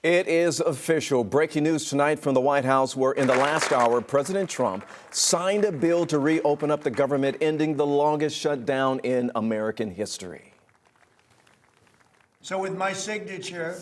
It is official. Breaking news tonight from the White House, where in the last hour, President Trump signed a bill to reopen up the government, ending the longest shutdown in American history. So with my signature,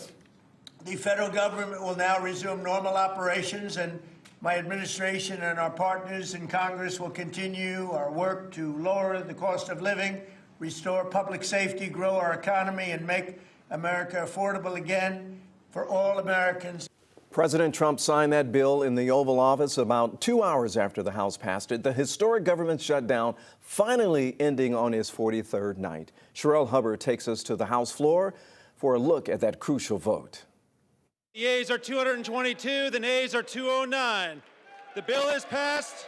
the federal government will now resume normal operations, and my administration and our partners in Congress will continue our work to lower the cost of living, restore public safety, grow our economy, and make America affordable again for all Americans. President Trump signed that bill in the Oval Office about 2 hours after the House passed it. The historic government shutdown finally ending on its 43rd night. Sherelle Hubbard takes us to the House floor for a look at that crucial vote. The yeas are 222, the nays are 209. The bill is passed.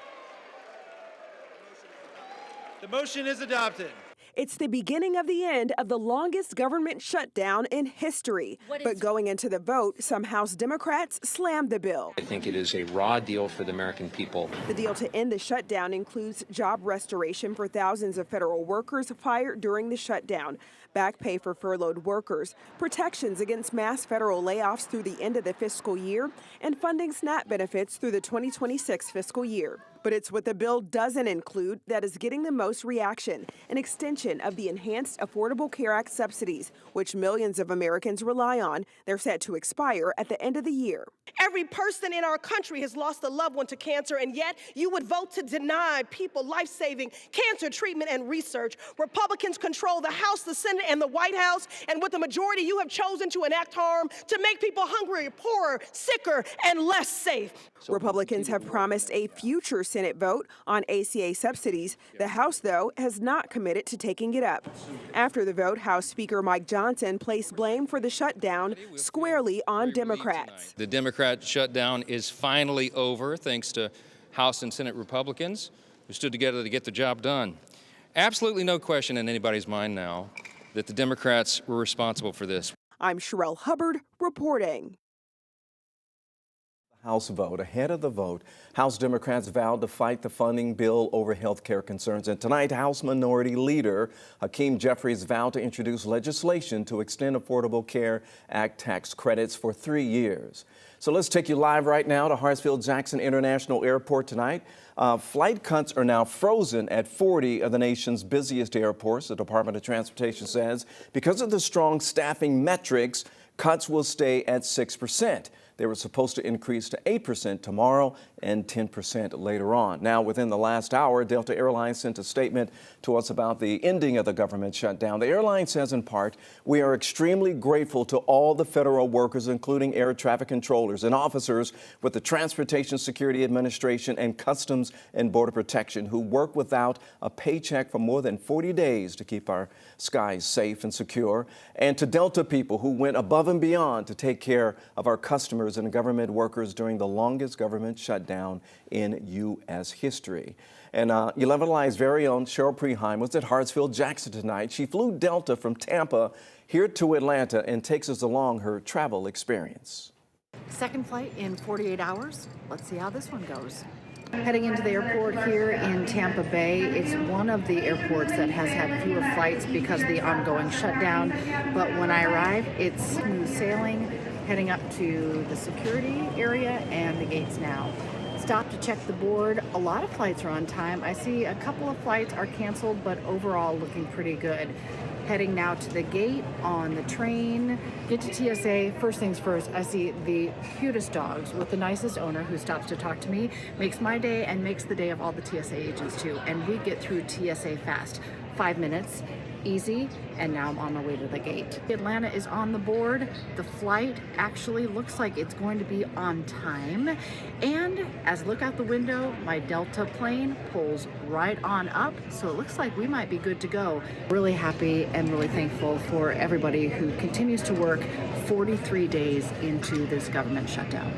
The motion is adopted. It's the beginning of the end of the longest government shutdown in history. But going into the vote, some House Democrats slammed the bill. I think it is a raw deal for the American people. The deal to end the shutdown includes job restoration for thousands of federal workers fired during the shutdown, back pay for furloughed workers, protections against mass federal layoffs through the end of the fiscal year, and funding SNAP benefits through the 2026 fiscal year. But it's what the bill doesn't include that is getting the most reaction, an extension of the Enhanced Affordable Care Act subsidies, which millions of Americans rely on. They're set to expire at the end of the year. Every person in our country has lost a loved one to cancer, and yet you would vote to deny people life-saving cancer treatment and research. Republicans control the House, the Senate, and the White House, and with the majority, you have chosen to enact harm to make people hungrier, poorer, sicker, and less safe. Republicans have promised a future Senate vote on ACA subsidies. The House, though, has not committed to taking it up. After the vote, House Speaker Mike Johnson placed blame for the shutdown squarely on Democrats. The Democrat shutdown is finally over, thanks to House and Senate Republicans who stood together to get the job done. Absolutely no question in anybody's mind now that the Democrats were responsible for this. I'm Sherelle Hubbard reporting. House vote. Ahead of the vote, House Democrats vowed to fight the funding bill over health care concerns. And tonight, House Minority Leader Hakeem Jeffries vowed to introduce legislation to extend Affordable Care Act tax credits for 3 years. So let's take you live right now to Hartsfield-Jackson International Airport tonight. Flight cuts are now frozen at 40 of the nation's busiest airports, the Department of Transportation says. Because of the strong staffing metrics, cuts will stay at 6%. They were supposed to increase to 8% tomorrow and 10% later on. Now, within the last hour, Delta Airlines sent a statement to us about the ending of the government shutdown. The airline says, in part, "We are extremely grateful to all the federal workers, including air traffic controllers and officers with the Transportation Security Administration and Customs and Border Protection, who work without a paycheck for more than 40 days to keep our skies safe and secure, and to Delta people who went above and beyond to take care of our customers and government workers during the longest government shutdown in U.S. history." And 11 Alive's very own Cheryl Preheim was at Hartsfield-Jackson tonight. She flew Delta from Tampa here to Atlanta and takes us along her travel experience. Second flight in 48 hours. Let's see how this one goes. Heading into the airport here in Tampa Bay. It's one of the airports that has had fewer flights because of the ongoing shutdown. But when I arrive, it's smooth sailing, heading up to the security area and the gates now. Stop to check the board. A lot of flights are on time. I see a couple of flights are canceled, but overall looking pretty good. Heading now to the gate on the train. Get to TSA. First things first, I see the cutest dogs with the nicest owner who stops to talk to me. Makes my day and makes the day of all the TSA agents too. And we get through TSA fast. 5 minutes. Easy, and now I'm on my way to the gate. Atlanta is on the board. The flight actually looks like it's going to be on time. And as I look out the window, my Delta plane pulls right on up, so it looks like we might be good to go. Really happy and really thankful for everybody who continues to work 43 days into this government shutdown.